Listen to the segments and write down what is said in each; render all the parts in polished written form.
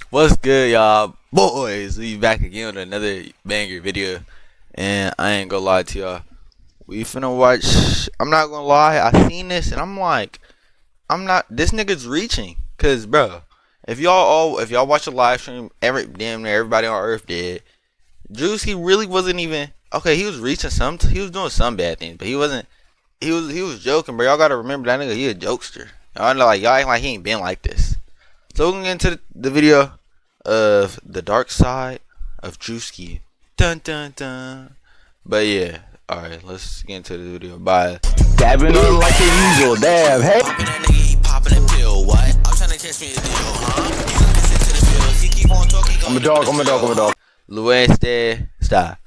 What's good, y'all? Boys, we back again with another banger video. And I ain't gonna lie to y'all. We finna watch. I'm not gonna lie. I seen this and I'm like, this nigga's reaching. Cause, bro, if y'all watch the live stream, damn near everybody on Earth did. Druski really wasn't even. Okay, he was reaching he was doing some bad things, but he wasn't. He was joking, bro. Y'all gotta remember that nigga, he a jokester. Y'all know, like, y'all act like he ain't been like this. So we're gonna get into the video of the dark side of Druski. Dun dun dun. But yeah, alright, let's get into the video. Bye. Dabbing on like the usual. Damn, hey. Popping that nigga, he popping a pill. What? I'm trying to catch me a deal, huh? He listen to the pills. He keep on talking. I'm a dog. Luis there. Stop.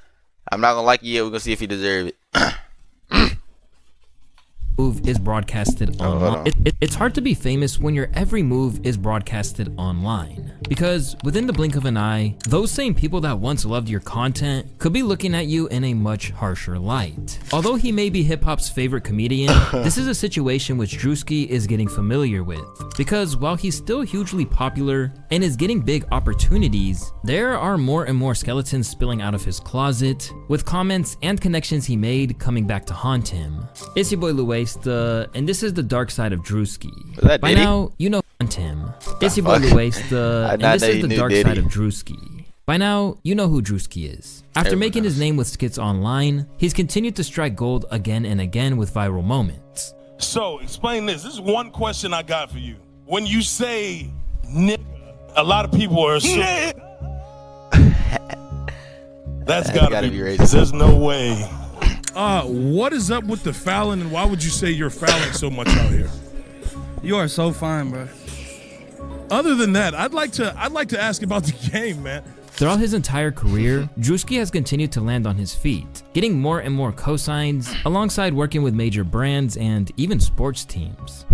I'm not gonna like it yet. We're gonna see if he deserve it. Move is broadcasted online. It's hard to be famous when your every move is broadcasted online, because within the blink of an eye, those same people that once loved your content could be looking at you in a much harsher light. Although he may be hip-hop's favorite comedian, this is a situation which Druski is getting familiar with, because while he's still hugely popular and is getting big opportunities, there are more and more skeletons spilling out of his closet, with comments and connections he made coming back to haunt him. It's your boy Luis, and this is the dark side of Druski. By now, you know him. It's your boy Luis, and this is the dark side of Druski. By now, you know who Druski is. After making his name with skits online, he's continued to strike gold again and again with viral moments. So, explain this. This is one question I got for you. When you say nigga, a lot of people are assuming that's gotta be racist. There's no way. What is up with the fouling, and why would you say you're fouling so much out here? You are so fine, bro. Other than that, I'd like to ask about the game, man. Throughout his entire career, Druski has continued to land on his feet, getting more and more cosigns, alongside working with major brands and even sports teams.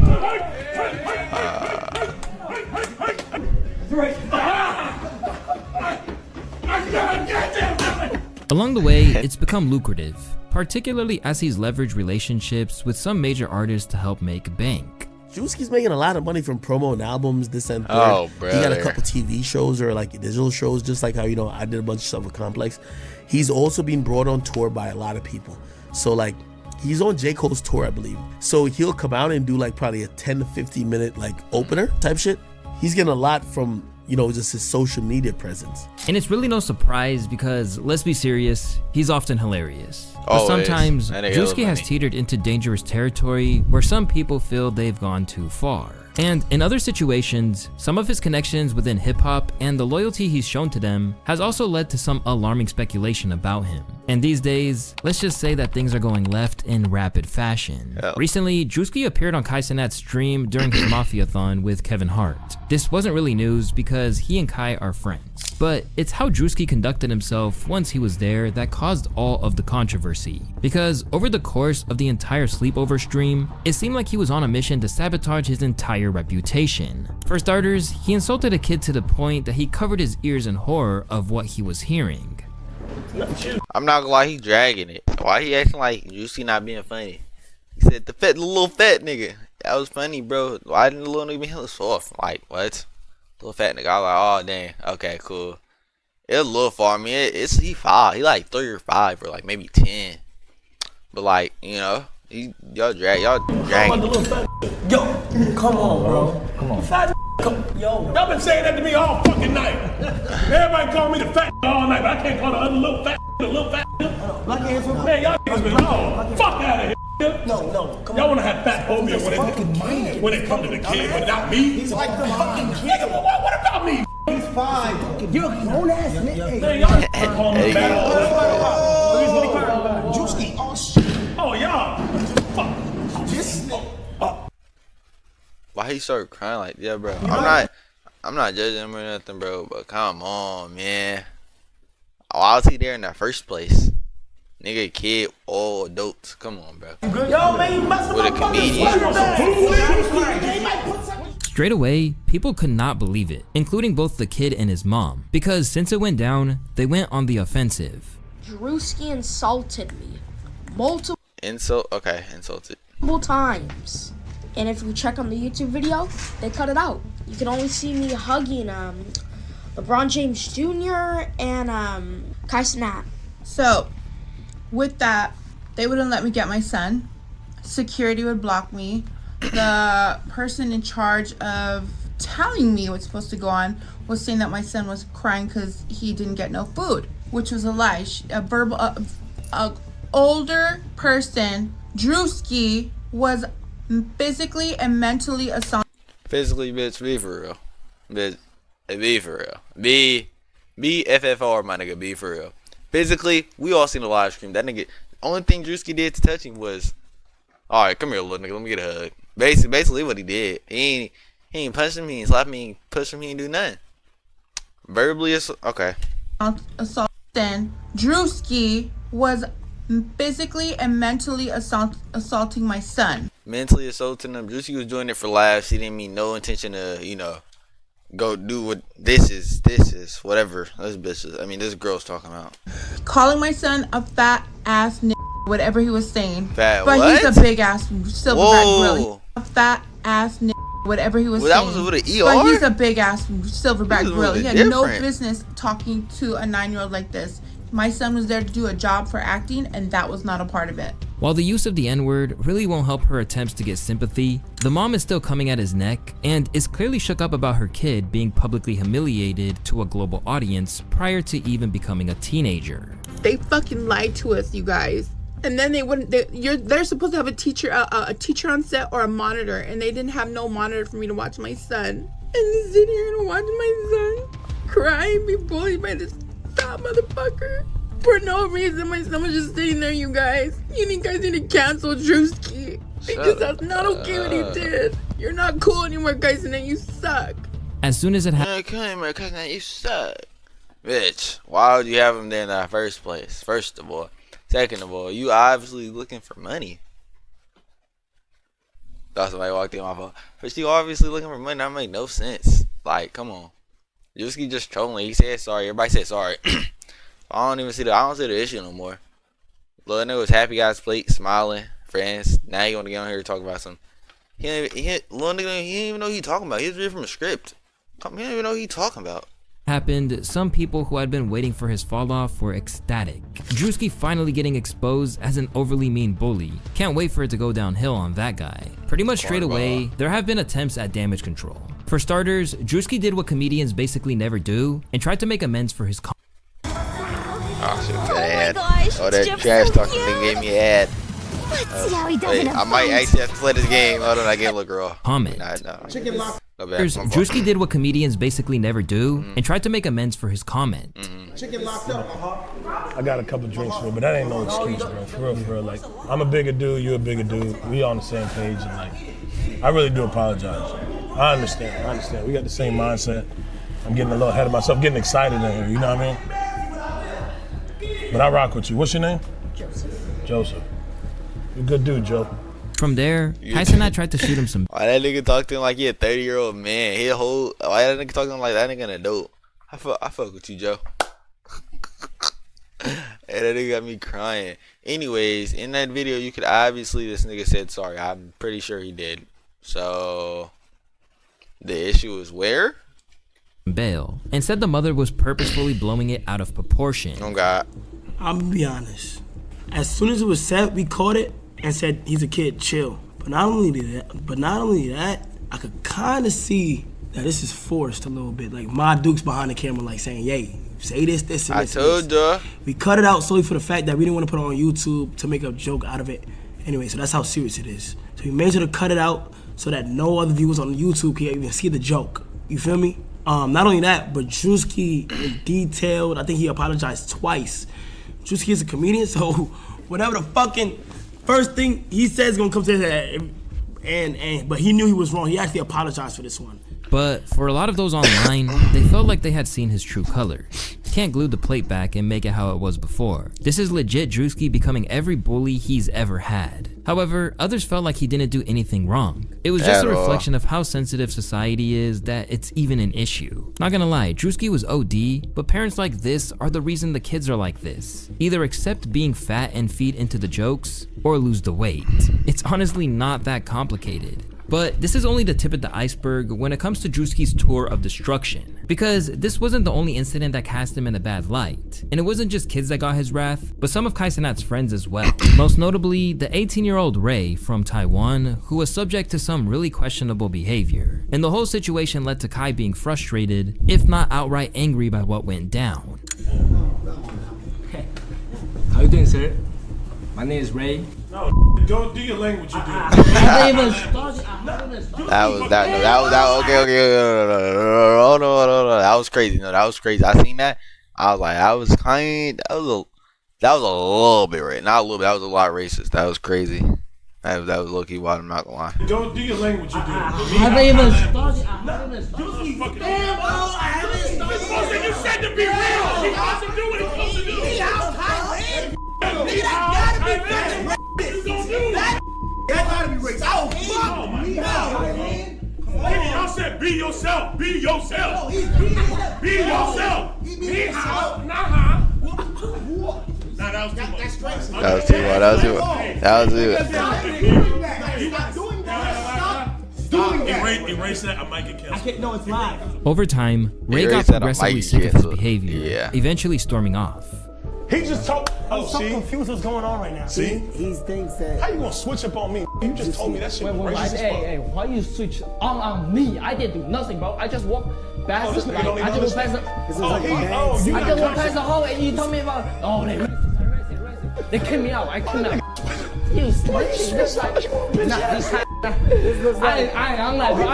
Along the way, it's become lucrative, particularly as he's leveraged relationships with some major artists to help make bank. Druski's making a lot of money from promo and albums, this and third. Oh, brother. He got a couple TV shows or like digital shows, just like how, you know, I did a bunch of stuff with Complex. He's also been brought on tour by a lot of people. So like, he's on J. Cole's tour, I believe. So he'll come out and do like probably a 10 to 15 minute like opener type shit. He's getting a lot from, you know, just his social media presence. And it's really no surprise because, let's be serious, he's often hilarious. But sometimes, Druski has teetered into dangerous territory where some people feel they've gone too far. And in other situations, some of his connections within hip-hop and the loyalty he's shown to them has also led to some alarming speculation about him. And these days, let's just say that things are going left in rapid fashion. Recently, Druski appeared on Kai Cenat's stream during his Mafia-thon with Kevin Hart. This wasn't really news because he and Kai are friends, but it's how Druski conducted himself once he was there that caused all of the controversy. Because over the course of the entire sleepover stream, it seemed like he was on a mission to sabotage his entire reputation. For starters, he insulted a kid to the point that he covered his ears in horror of what he was hearing. I'm not gonna lie, he dragging it. Why he acting like Druski not being funny? He said the little fat nigga. That was funny, bro. Why didn't the little nigga be hella soft? Like, what? Little fat nigga. I was like, oh dang, okay, cool. It's a little far. I mean, he 5. He like 3 or 5 or like maybe 10. But like, you know, y'all drag. Yo, come on, bro. Come on. Fat yo. Y'all been saying that to me all fucking night. Everybody call me the fat all night, but I can't call the other little fat the little fat. Man, y'all niggas been wrong. Fuck out of here. No, come on. Y'all wanna have fat phobia when it come to the kid, but not me? He's like the fucking kid. Nigga, what about me? He's fine. You're a grown ass nigga. Man, y'all call me fat all the time. Druski, oh shit. Oh, y'all. Fuck. This Why he started crying like that, bro? I'm not judging him or nothing, bro. But come on, man. Why was he there in the first place? Nigga, kid, all adults. Come on, bro. Yo, man, you messing with a comedian. Straight away, people could not believe it, including both the kid and his mom, because since it went down, they went on the offensive. Druski insulted me multiple insulted times. And if you check on the YouTube video, they cut it out. You can only see me hugging LeBron James Jr. and Kai Cenat. So, with that, they wouldn't let me get my son. Security would block me. The person in charge of telling me what's supposed to go on was saying that my son was crying because he didn't get no food, which was a lie. A older person, Druski, was physically and mentally assaulted. Physically, bitch, be for real. Bitch, be for real. Be FFR, my nigga, be for real. Physically, we all seen the live stream. That nigga, only thing Druski did to touch him was, alright, come here, little nigga, let me get a hug. Basically what he did. He ain't punched him, he ain't slapped him, he ain't pushed him, he ain't do nothing. Verbally, okay. Assaulted. Druski was physically and mentally assaulting my son. Mentally assaulting him. Druski was doing it for laughs. He didn't mean no intention to, you know, go do what this is whatever this girl's talking about. Calling my son a fat ass whatever he was saying. Fat but what? He's a big ass silverback gorilla. A fat ass whatever he was saying. That was with an ER? But he's a big ass silverback gorilla. He had no different. business talking to a 9-year-old like this. My son was there to do a job for acting, and that was not a part of it. While the use of the N-word really won't help her attempts to get sympathy, the mom is still coming at his neck and is clearly shook up about her kid being publicly humiliated to a global audience prior to even becoming a teenager. They fucking lied to us, you guys. And then they're supposed to have a teacher on set or a monitor, and they didn't have no monitor for me to watch my son. And to sit here and watch my son cry and be bullied by this fat motherfucker for no reason. My son was just sitting there, you guys. You guys need to cancel Druski because that's not okay what he did. You're not cool anymore, guys, and then you suck. As soon as it happened, You suck, bitch. Why would you have him there in the first place? First of all. Second of all, you obviously looking for money. Thought somebody walked in my phone. But you obviously looking for money. That make no sense. Like, come on. Druski just trolling. He said sorry. Everybody said sorry. I don't see the issue no more. Little nigga was happy, got his plate, smiling, friends. Now he want to get on here and talk about something. Little nigga, he didn't even know what he talking about. He was reading from a script. He didn't even know what he talking about. Some people who had been waiting for his fall off were ecstatic. Druski finally getting exposed as an overly mean bully. Can't wait for it to go downhill on that guy. Pretty much straight away, there have been attempts at damage control. For starters, Druski did what comedians basically never do and tried to make amends for his Oh, shit, we got an ad. Oh, that trash talking thing gave me an ad. Let's see how he does in a I might actually have to play this game. Hold on, I get a little girl. comment. Druski did what comedians basically never do and tried to make amends for his comment. I got a couple drinks for it, but that ain't no excuse, bro. For real. Like, I'm a bigger dude, you're a bigger dude. We on the same page, and like, I really do apologize. I understand. We got the same mindset. I'm getting a little ahead of myself, getting excited in here, you know what I mean? But I rock with you. What's your name? Joseph. You're a good dude, Joe. From there, Kai Cenat tried to shoot him some. Why that nigga talk to him like he a 30-year-old man? Why that nigga talk to him like that nigga an adult? I fuck with you, Joe. Hey, that nigga got me crying. Anyways, in that video, you could obviously, this nigga said sorry. I'm pretty sure he did. So, the issue is where? Bail, and said the mother was purposefully blowing it out of proportion. Oh God. I'm gonna be honest. As soon as it was set, we caught it and said he's a kid, chill. But not only that, I could kind of see that this is forced a little bit. Like my Duke's behind the camera, like saying, "Yay, say this, and this." I told ya. We cut it out solely for the fact that we didn't want to put it on YouTube to make a joke out of it. Anyway, so that's how serious it is. So we made sure to cut it out so that no other viewers on YouTube can even see the joke. You feel me? Not only that, but Druski in detailed. I think he apologized twice. Druski is a comedian, so whatever the fucking first thing he says is gonna come to his head. But he knew he was wrong. He actually apologized for this one. But for a lot of those online, they felt like they had seen his true colors. Can't glue the plate back and make it how it was before. This is legit Druski becoming every bully he's ever had. However, others felt like he didn't do anything wrong. It was just a reflection of how sensitive society is that it's even an issue. Not gonna lie, Druski was OD, but parents like this are the reason the kids are like this. Either accept being fat and feed into the jokes, or lose the weight. It's honestly not that complicated. But this is only the tip of the iceberg when it comes to Druski's tour of destruction, because this wasn't the only incident that cast him in a bad light. And it wasn't just kids that got his wrath, but some of Kai Cenat's friends as well. Most notably, the 18-year-old Ray from Taiwan, who was subject to some really questionable behavior. And the whole situation led to Kai being frustrated, if not outright angry by what went down. How you doing, sir? My name is Ray. No, don't do your language you do. I haven't even started. That was okay. Hold on. That was crazy. No, that was crazy. I seen that. I was like, that was a little bit right. Not a little bit. That was a lot racist. That was crazy. That was low key wild. I'm not gonna lie. Don't do your language you do. I haven't even started. Damn, bro, I haven't started. You said to be real. He supposed to do what he's supposed to do. That gotta be racist. Oh, fuck me now, man. Y'all said be yourself. Be yourself. Be yourself. Nah, that was too much. That was too much. Erase that. I might get canceled. No, it's live. Over time, Ray got progressively sick of his behavior, eventually storming off. He just told. I'm so confused what's going on right now. See? He thinks that. How you gonna switch up on me? You just told me that shit was racist. Hey, why you switch on me? I didn't do nothing, bro. I just walked past. I just walked past the hall and you told me about. Oh, they racist. They kicked me out. I couldn't. You switch. I'm like, bro.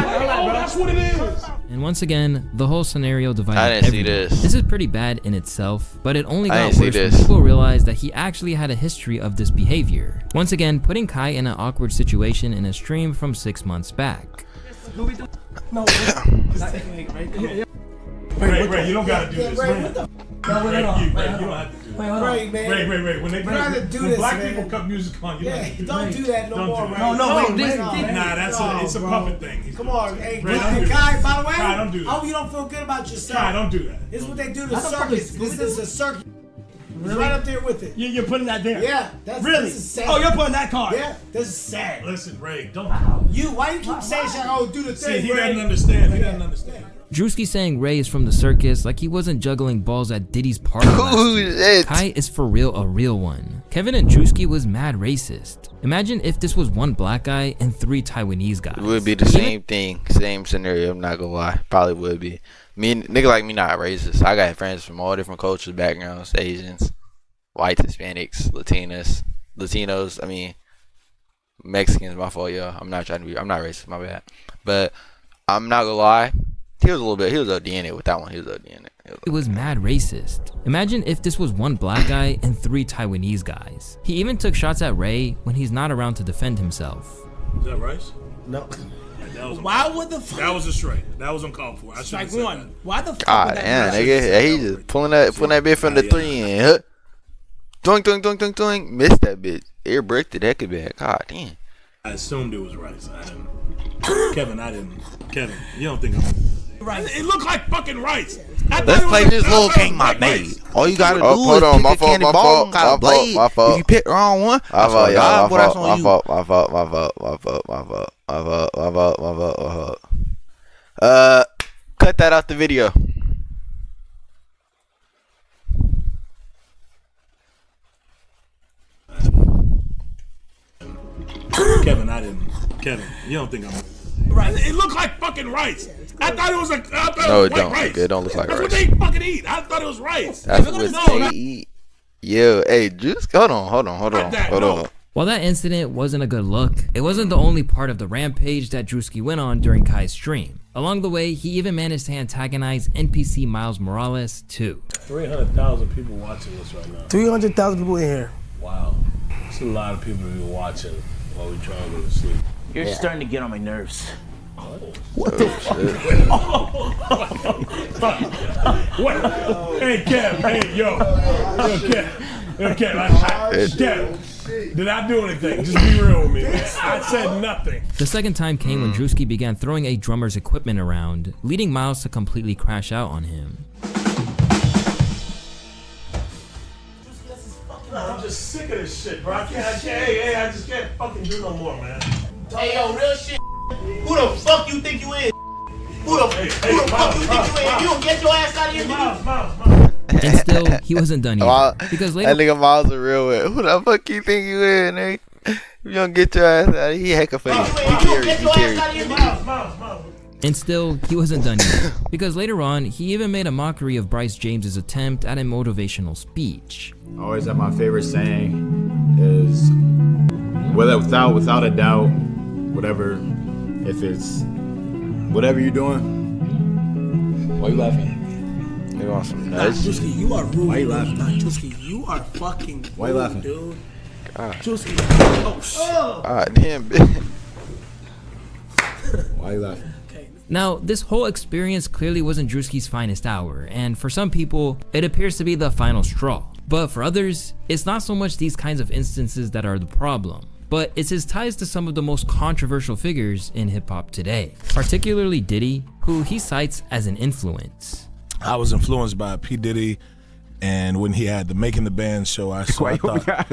That's what it is. And once again, the whole scenario divided I didn't everyone. see this. This is pretty bad in itself, but it only got worse when this. people realized that he actually had a history of this behavior. Once again, putting Kai in an awkward situation in a stream from 6 months back. No, Ray, you don't gotta do this. Ray, you don't have to do this. Ray, man. Ray. When black people cut music on, you don't do that no more, Ray. Nah, it's a puppet thing. Come on, hey, Kai, by the way, Kai, don't do that. I hope you don't feel good about yourself. Kai, don't do that. This is what they do to circus. This is a circus. It's right up there with it. You're putting that there? Yeah. That's really? This is sad. Oh, you're putting that card? Yeah. This is sad. Listen, Ray, don't. Why you keep saying shit? Oh, do the thing, See, he doesn't understand. He doesn't understand. Druski saying Ray is from the circus like he wasn't juggling balls at Diddy's party last year. Kai is for real a real one. Kevin and Druski was mad racist. Imagine if this was one black guy and 3 Taiwanese guys. It would be the same thing, same scenario. I'm not gonna lie, probably would be. Nigga like me not racist. I got friends from all different cultures, backgrounds, Asians, whites, Hispanics, Latinos. I mean, Mexicans. My fault, yo. I'm not racist. My bad. But I'm not gonna lie. He was OD in it with that one. It was mad racist. Imagine if this was one black guy and 3 Taiwanese guys. He even took shots at Ray when he's not around to defend himself. Is that rice? No. Why would the fuck? That was a strike. That was uncalled for. I Strike one. Why the fuck? God damn, nigga. He just pulling that bit from the 3 and doink. Missed that bitch. Air bricked it. That could be. God damn. I assumed it was rice. I didn't. Kevin, you don't think I'm. Rice. It looked like fucking rice. Let's play this little game I made. All you gotta do is pick a cannonball and got a blade. If you pick the wrong one, my fault. Cut that out the video. Kevin, you don't think I'm. Rice. It looked like fucking rice. I thought it was like rice. It don't look like That's rice. That's what they fucking eat. I thought it was rice. That's what they eat. Yo, hey, just hold on. While that incident wasn't a good look, it wasn't the only part of the rampage that Druski went on during Kai's stream. Along the way, he even managed to antagonize NPC Miles Morales too. 300,000 people watching this right now. 300,000 people in here. Wow, it's a lot of people to be watching while we trying to go to sleep. You're starting to get on my nerves. What the fuck? What? Hey, Kev. Hey, yo, Kev. Did I do anything? Just be real with me. I said nothing. The second time came when Druski began throwing a drummer's equipment around, leading Miles to completely crash out on him. I'm just sick of this shit, bro. I just can't fucking do no more, man. Hey, yo, real shit. Who the fuck you think you is? Who the fuck you think you is? If you don't get your ass out of here, nigga. And still, he wasn't done yet. Because later, that nigga Miles a real way. Who the fuck you think you is, nigga? If you don't get your ass out of here, he hecka funny. And still, he wasn't done yet. Because later on, he even made a mockery of Bryce James's attempt at a motivational speech. I always have my favorite saying is, without a doubt, whatever you're doing. Why you laughing? You want some nuts? Druski, you are rude. Why you laughing? Druski, you are fucking rude. Why you laughing? Dude. God. Druski. Damn, bitch. Why you laughing? Now, this whole experience clearly wasn't Druski's finest hour, and for some people, it appears to be the final straw. But for others, it's not so much these kinds of instances that are the problem, but it's his ties to some of the most controversial figures in hip-hop today, particularly Diddy, who he cites as an influence. I was influenced by P. Diddy, and when he had the Making the Band show, I thought,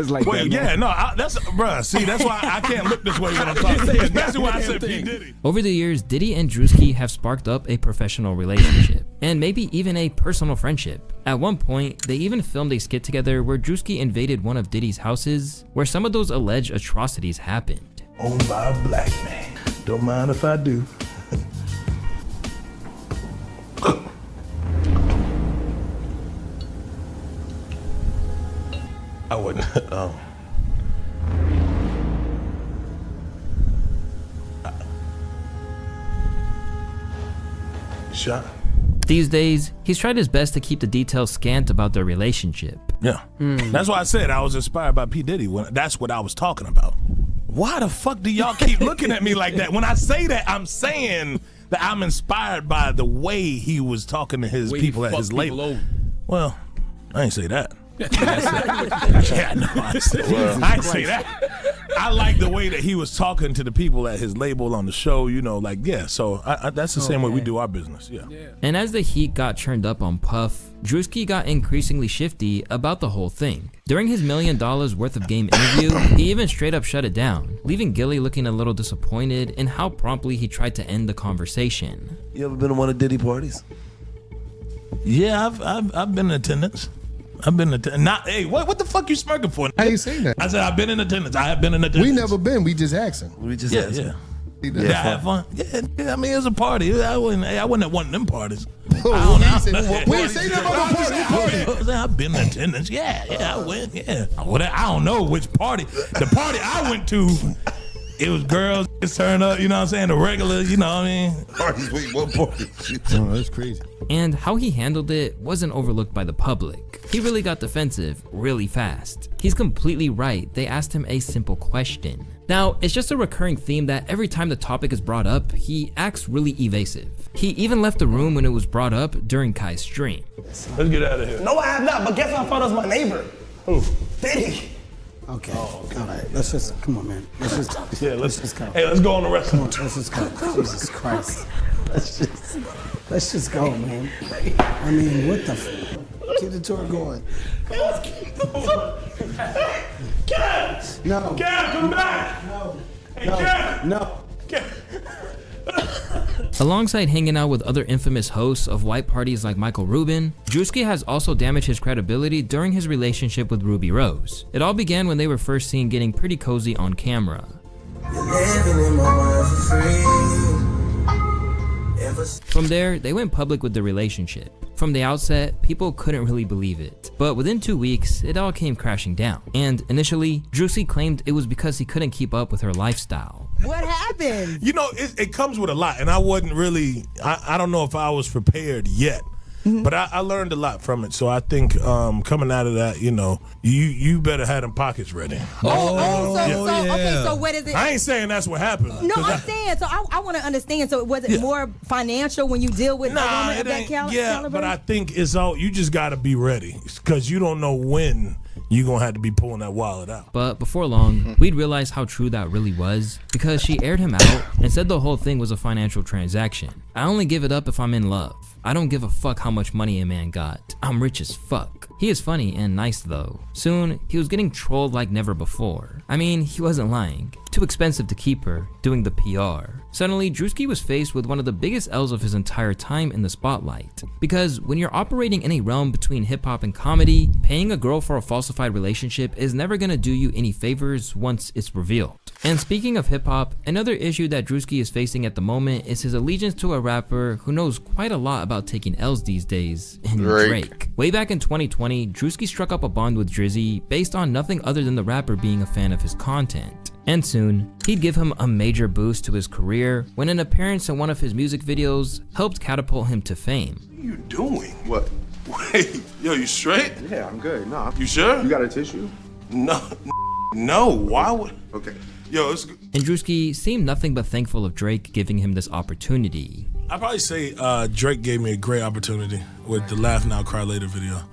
like wait, yeah, no, that's, bruh, see, that's why I can't look this way when I'm talking, especially when I said P. Diddy. Over the years, Diddy and Druski have sparked up a professional relationship, and maybe even a personal friendship. At one point, they even filmed a skit together where Druski invaded one of Diddy's houses, where some of those alleged atrocities happened. Owned by a black man. Don't mind if I do. I wouldn't. Shot. These days, he's tried his best to keep the details scant about their relationship. Yeah, that's why I said I was inspired by P. Diddy. That's what I was talking about. Why the fuck do y'all keep looking at me like that? When I say that, I'm saying that I'm inspired by the way he was talking to his people at his label. Well, I ain't say that. Yeah, no, I ain't say that. I like the way that he was talking to the people at his label on the show, you know, like, yeah, so that's the same way we do our business, yeah. And as the heat got turned up on Puff, Druski got increasingly shifty about the whole thing. During his $1 million worth of game interview, he even straight up shut it down, leaving Gilly looking a little disappointed in how promptly he tried to end the conversation. You ever been to one of Diddy parties? Yeah, I've been in attendance. I've been in attendance. Not, hey, what the fuck you smirking for? I ain't saying that. I said I've been in attendance. I have been in attendance. We never been. We just asking. We just asking. Yeah. Yeah, I had fun. Yeah, I mean, it was a party. I wasn't at one of them parties. We ain't say that about the party. I've been in attendance. Yeah, I went. Yeah, I don't know which party. The party I went to, it was girls turn up. You know what I'm saying? The regular. You know what I mean? Parties. Wait, what party? Oh, that's crazy. And how he handled it wasn't overlooked by the public. He really got defensive really fast. He's completely right. They asked him a simple question. Now, it's just a recurring theme that every time the topic is brought up, he acts really evasive. He even left the room when it was brought up during Kai's stream. Let's get out of here. No, I have not, but guess who I thought was my neighbor? Who? Diddy. Okay. All right. Let's just come on, man. Let's just go. Hey, let's go on the rest of Let's just go. Jesus Christ. Let's just go, man. I mean, what the f? Keep the tour going. Kev! No. Kev, come back! No. Hey, Kev! No. Alongside hanging out with other infamous hosts of white parties like Michael Rubin, Druski has also damaged his credibility during his relationship with Ruby Rose. It all began when they were first seen getting pretty cozy on camera. From there, they went public with the relationship. From the outset, people couldn't really believe it. But within 2 weeks, it all came crashing down. And initially, Druski claimed it was because he couldn't keep up with her lifestyle. What happened? You know, it comes with a lot, and I wasn't really, I don't know if I was prepared yet. But I learned a lot from it, so I think coming out of that, you know, you better have them pockets ready. Okay, so what is it? I ain't saying that's what happened. No, I'm saying, so I want to understand. So was it more financial when you deal with a woman of that caliber? Yeah, but I think it's all, you just got to be ready, because you don't know when you're going to have to be pulling that wallet out. But before long, we'd realize how true that really was, because she aired him out and said the whole thing was a financial transaction. I only give it up if I'm in love. I don't give a fuck how much money a man got. I'm rich as fuck. He is funny and nice though. Soon, he was getting trolled like never before. I mean, he wasn't lying. Too expensive to keep her, doing the PR. Suddenly, Druski was faced with one of the biggest L's of his entire time in the spotlight. Because when you're operating in a realm between hip-hop and comedy, paying a girl for a falsified relationship is never gonna do you any favors once it's revealed. And speaking of hip-hop, another issue that Druski is facing at the moment is his allegiance to a rapper who knows quite a lot about taking L's these days, in Drake. Way back in 2020, Druski struck up a bond with Drizzy based on nothing other than the rapper being a fan of his content. And soon, he'd give him a major boost to his career when an appearance in one of his music videos helped catapult him to fame. What are you doing? What? Wait, yo, you straight? Yeah, I'm good. No. You sure? You got a tissue? No, why would? Okay. Yo, it's good. And Druski seemed nothing but thankful of Drake giving him this opportunity. I'd probably say Drake gave me a great opportunity with the Laugh Now, Cry Later video.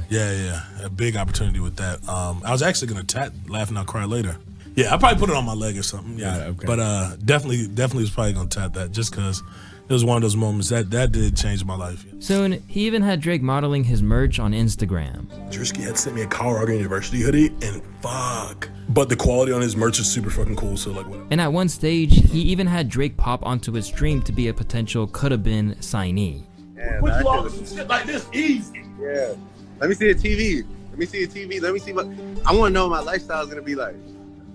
Yeah, a big opportunity with that. I was actually gonna tat Laugh Now, Cry Later. Yeah, I probably put it on my leg or something. Yeah, okay. But definitely was probably gonna tap that just because it was one of those moments that did change my life. Soon, he even had Drake modeling his merch on Instagram. Druski had sent me a Colorado University hoodie, and fuck. But the quality on his merch is super fucking cool, so like whatever. And at one stage, he even had Drake pop onto his stream to be a potential Coulda Been signee. Yeah, put you on some shit like this easy. Yeah. Let me see a TV. Let me see what I want to know what my lifestyle is gonna be like.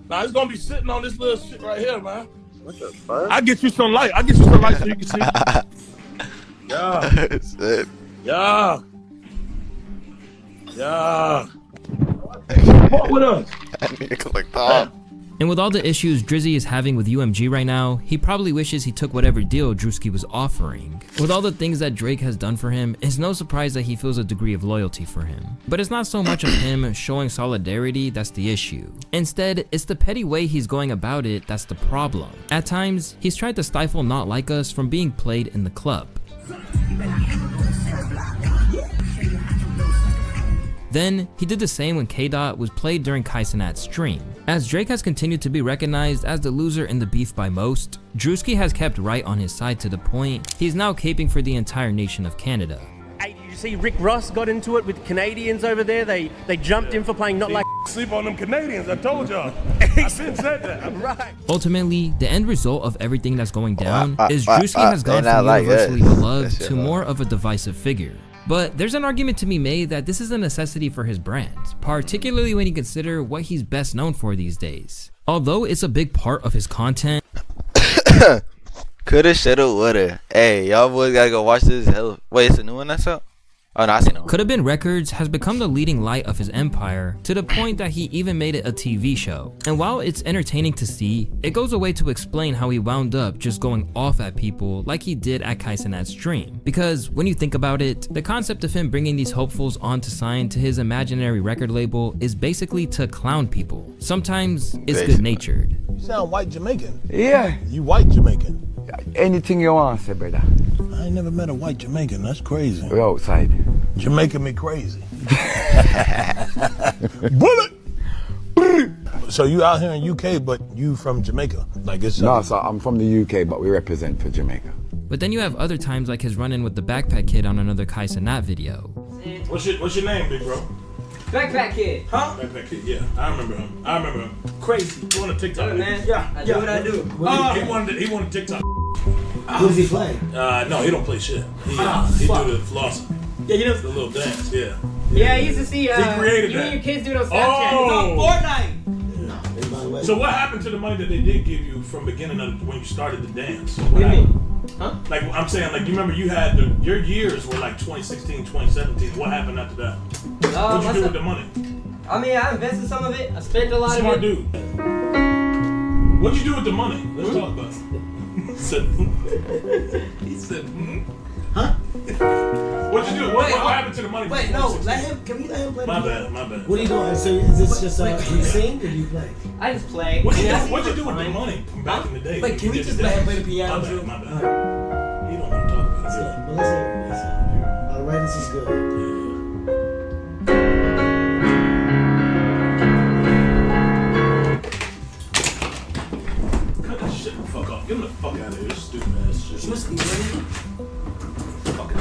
Nah, it's gonna be sitting on this little shit right here, man. What the fuck? I get you some light so you can see. Yeah. Yeah. What with us? I need to click top. And with all the issues Drizzy is having with UMG right now, he probably wishes he took whatever deal Druski was offering. With all the things that Drake has done for him, it's no surprise that he feels a degree of loyalty for him. But it's not so much of him showing solidarity that's the issue. Instead, it's the petty way he's going about it that's the problem. At times, he's tried to stifle Not Like Us from being played in the club. Then, he did the same when K-Dot was played during Kai Cenat's stream. As Drake has continued to be recognized as the loser in the beef by most, Druski has kept right on his side to the point he's now caping for the entire nation of Canada. Hey, did you see Rick Ross got into it with Canadians over there? They jumped in for playing Not Like Sleep on them Canadians, I told y'all. I've been said that. Right. Ultimately, the end result of everything that's going down is Druski has gone from universally beloved to more of a divisive figure. But there's an argument to be made that this is a necessity for his brand, particularly when you consider what he's best known for these days. Although it's a big part of his content. Coulda, shoulda, woulda. Hey, y'all boys gotta go watch this. Wait, it's a new one that's out? Oh, no, I seen it. Coulda Been Records has become the leading light of his empire to the point that he even made it a TV show. And while it's entertaining to see, it goes away to explain how he wound up just going off at people like he did at Kai Cenat's stream. Because when you think about it, the concept of him bringing these hopefuls on to sign to his imaginary record label is basically to clown people. Sometimes it's good-natured. You sound white Jamaican. Yeah. You white Jamaican. Anything you want, say, brother. I ain't never met a white Jamaican. That's crazy. We're outside. Jamaican me crazy. Bullet! So you out here in UK, but you from Jamaica? Like it's no, so I'm from the UK, but we represent for Jamaica. But then you have other times like his run-in with the Backpack Kid on another Kai Cenat video. What's your name, big bro? Backpack Kid. Huh? Backpack Kid, yeah. I remember him. Crazy. You on a TikTok? Man, yeah. I do what I do. He wanted TikTok. Who does he play? No, he don't play shit. He do the floss. Yeah, you know the little dance. Yeah. Yeah, I used to see. He created you that. and your kids do it on Snapchat. Oh. It's on Fortnite. So what happened to the money that they did give you from beginning of when you started the dance? What do you mean? Huh? Like I'm saying, like you remember you had your years were like 2016, 2017. What happened after that? What'd you do with the money? I mean, I invested some of it. I spent a lot of it. Smart dude. What'd you do with the money? Let's talk about it. He said, huh? What'd you do? What happened to the money? Wait, no, can we let him play? My bad. What are you doing? So is this just do you sing or do you play? I just play. What'd you do with the money from back in the day? Wait, can we just let him play the piano? My bad. He don't want to talk about it. But let's hear it. All right, this is good. Fuck off. Get him the fuck out of here. Stupid ass shit. You must be ready. Fuck it.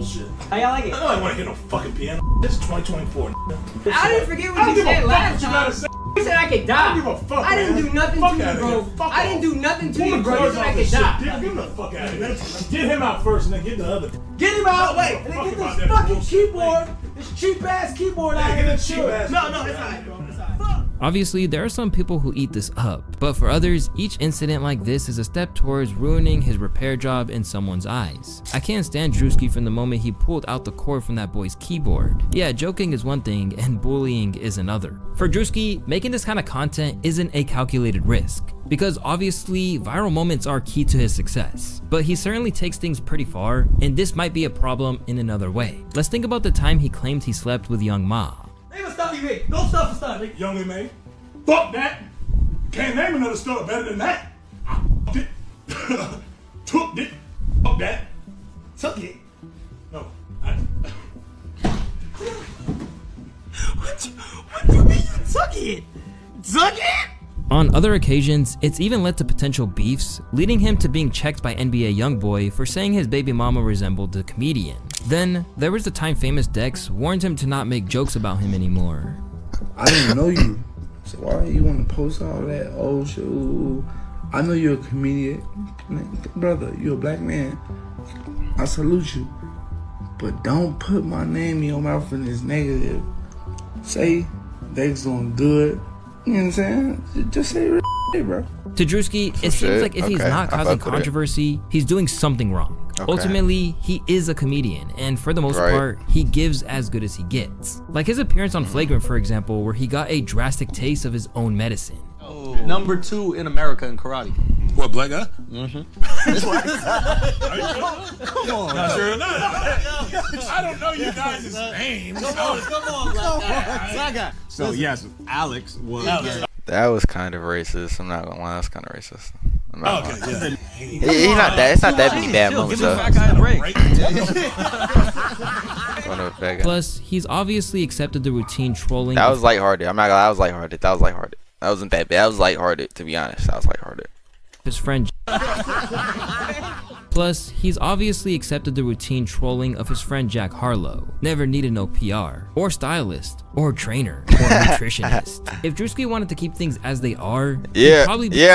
bullshit. How y'all like it? I don't want to hear no fucking piano. This is 2024. I didn't forget what you said last time. You said I could die. I don't give a fuck, I didn't do nothing to you, bro. I didn't do nothing to you, bro. You said I could die. Get him the fuck out of here. Get him out first and then get the other. Get him out, wait, and then get this fucking keyboard, this cheap ass keyboard out here. Get a cheap ass. No, it's alright, bro. Obviously, there are some people who eat this up, but for others, each incident like this is a step towards ruining his repair job in someone's eyes. I can't stand Druski from the moment he pulled out the cord from that boy's keyboard. Yeah, joking is one thing and bullying is another. For Druski, making this kind of content isn't a calculated risk, because obviously viral moments are key to his success, but he certainly takes things pretty far, and this might be a problem in another way. Let's think about the time he claimed he slept with Young Ma. Name a stuff you made. No stuff for stuff, nigga. Young and made. Fuck that. Can't name another story better than that. I fucked it. Took it. Fuck that. Took it. No. What do you mean you took it? Took it? On other occasions, it's even led to potential beefs, leading him to being checked by NBA YoungBoy for saying his baby mama resembled the comedian. Then, there was the time famous Dex warned him to not make jokes about him anymore. I didn't know you, so why you want to post all that old shit? I know you're a comedian. Brother, you're a black man. I salute you. But don't put my name in your mouth in this negative. Say, Dex gonna do it. You know what I'm saying? Just say real shit, bro. To Druski, it seems like if he's not causing controversy, he's doing something wrong. Ultimately, he is a comedian, and for the most part, he gives as good as he gets. Like his appearance on Flagrant, for example, where he got a drastic taste of his own medicine. Number 2 in America in karate. What, black guy? Mm-hmm. Come on. Not sure. I don't know you guys' names. Come on, black guy. So yes, Alex was. That was kind of racist. I'm not gonna lie, that's kind of racist. I'm not Okay, gonna lie. He's not that. It's not that many bad moments though. Plus, he's obviously accepted the routine trolling. That was lighthearted. I'm not gonna lie, that was lighthearted. That was lighthearted. That wasn't that bad. That was lighthearted, to be honest. That was lighthearted. His friend. Plus, he's obviously accepted the routine trolling of his friend Jack Harlow. Never needed no PR, or stylist, or trainer, or nutritionist. If Druski wanted to keep things as they are, he'd probably be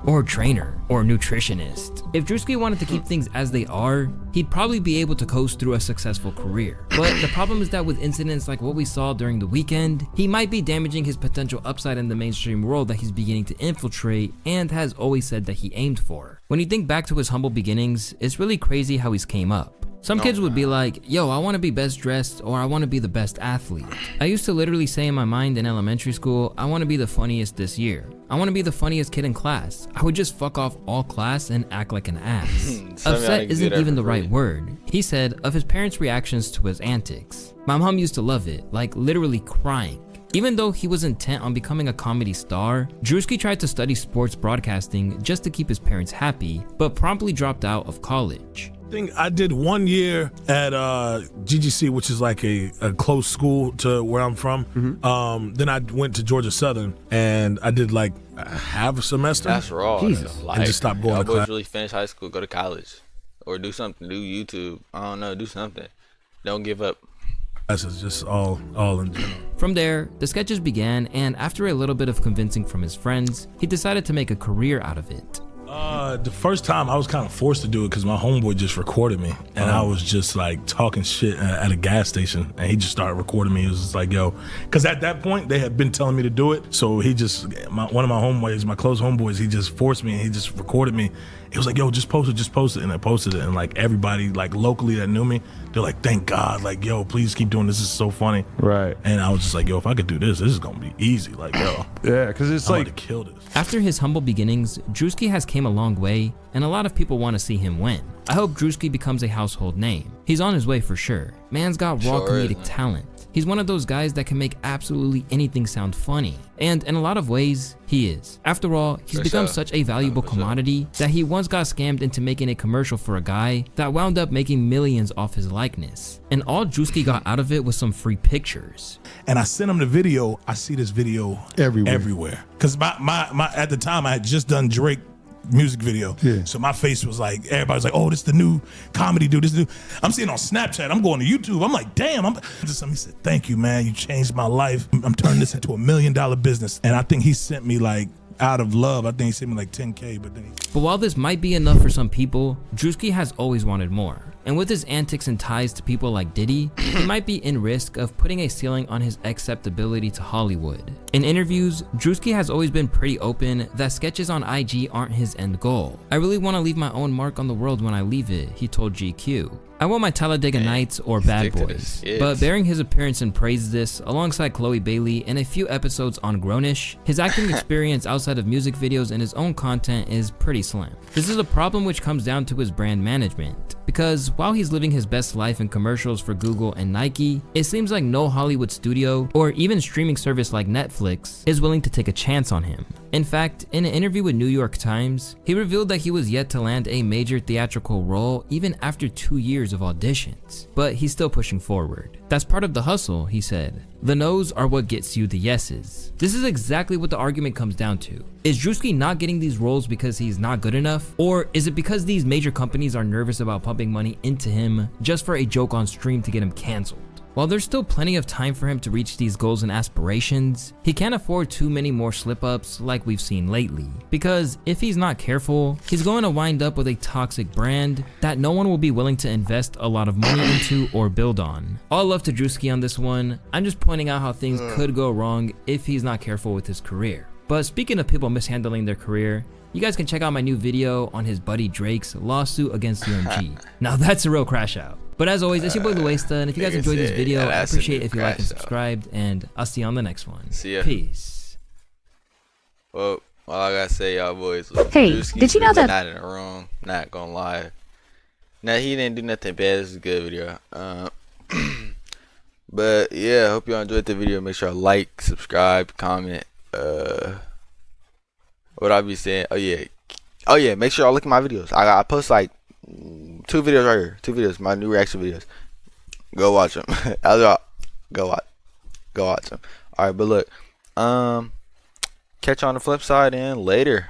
or trainer, or nutritionist. If Druski wanted to keep things as they are, he'd probably be able to coast through a successful career. But the problem is that with incidents like what we saw during the weekend, he might be damaging his potential upside in the mainstream world that he's beginning to infiltrate and has always said that he aimed for. When you think back to his humble beginnings, it's really crazy how he's came up. Some kids would be like, yo, I want to be best dressed, or I want to be the best athlete. I used to literally say in my mind in elementary school, I want to be the funniest this year. I want to be the funniest kid in class. I would just fuck off all class and act like an ass. Upset isn't even the right word. He said of his parents' reactions to his antics. My mom used to love it, like literally crying. Even though he was intent on becoming a comedy star, Druski tried to study sports broadcasting just to keep his parents happy, but promptly dropped out of college. I did 1 year at GGC, which is like a close school to where I'm from. Then I went to Georgia Southern, and I did like half a semester. That's raw. Jesus. Like, and just stopped going to boys class. really finish high school, go to college, or do something, do YouTube. I don't know, do something. Don't give up. That's just all in general. From there, the sketches began, and after a little bit of convincing from his friends, he decided to make a career out of it. The first time I was kind of forced to do it because my homeboy just recorded me, and I was just like talking shit at a gas station, and he just started recording me. He was just like, yo, because at that point they had been telling me to do it, so he just, one of my homeboys, my close homeboys, he just forced me, and he just recorded me. He was like, yo, just post it, and I posted it, and like everybody like locally that knew me, they're like, thank God, like, yo, please keep doing this is so funny. Right. And I was just like, yo, if I could do this is gonna be easy, like, yo. Yeah, because it's I'm like gonna kill this. After his humble beginnings, Druski has came a long way, and a lot of people want to see him win. I hope Druski becomes a household name. He's on his way for sure. Man's got raw comedic talent. He's one of those guys that can make absolutely anything sound funny. And in a lot of ways, he is. After all, he's become such a valuable commodity that he once got scammed into making a commercial for a guy that wound up making millions off his likeness. And all Druski got out of it was some free pictures. And I sent him the video. I see this video everywhere. Because my at the time I had just done Drake music video. Yeah. So my face was like, everybody's like, oh, this the new comedy dude. This the new. I'm seeing on Snapchat. I'm going to YouTube. I'm like, damn. He said, thank you, man. You changed my life. I'm turning this into $1 million business. And I think he sent me like, out of love, I think he sent me like 10K, But while this might be enough for some people, Druski has always wanted more. And with his antics and ties to people like Diddy, he might be in risk of putting a ceiling on his acceptability to Hollywood. In interviews, Druski has always been pretty open that sketches on IG aren't his end goal. I really want to leave my own mark on the world when I leave it, he told GQ. I want my Talladega Nights or Bad Boys. But bearing his appearance in Praise This alongside Chloe Bailey and a few episodes on Grownish, his acting experience outside of music videos and his own content is pretty slim. This is a problem which comes down to his brand management, because while he's living his best life in commercials for Google and Nike, it seems like no Hollywood studio or even streaming service like Netflix is willing to take a chance on him. In fact, in an interview with New York Times, he revealed that he was yet to land a major theatrical role even after 2 years of auditions, but he's still pushing forward. That's part of the hustle, he said. The no's are what gets you the yeses. This is exactly what the argument comes down to. Is Druski not getting these roles because he's not good enough? Or is it because these major companies are nervous about pumping money into him just for a joke on stream to get him canceled? While there's still plenty of time for him to reach these goals and aspirations, he can't afford too many more slip-ups like we've seen lately. Because if he's not careful, he's going to wind up with a toxic brand that no one will be willing to invest a lot of money into or build on. All love to Druski on this one. I'm just pointing out how things could go wrong if he's not careful with his career. But speaking of people mishandling their career, you guys can check out my new video on his buddy Drake's lawsuit against UMG. Now that's a real crash out. But as always, it's your boy Luesta, and if you guys enjoyed this video, I appreciate it if you like and subscribed, and I'll see you on the next one. See ya. Peace. Well, all I gotta say, y'all boys. Hey, Druski did you know that? Not in the wrong. Not gonna lie. Now he didn't do nothing bad. This is a good video. But yeah, I hope y'all enjoyed the video. Make sure y'all like, subscribe, comment. What I be saying? Oh yeah. Make sure y'all look at my videos. I post like 2 videos right here. 2 videos. My new reaction videos. Go watch them. Go watch them. All right, but look. Catch you on the flip side and later.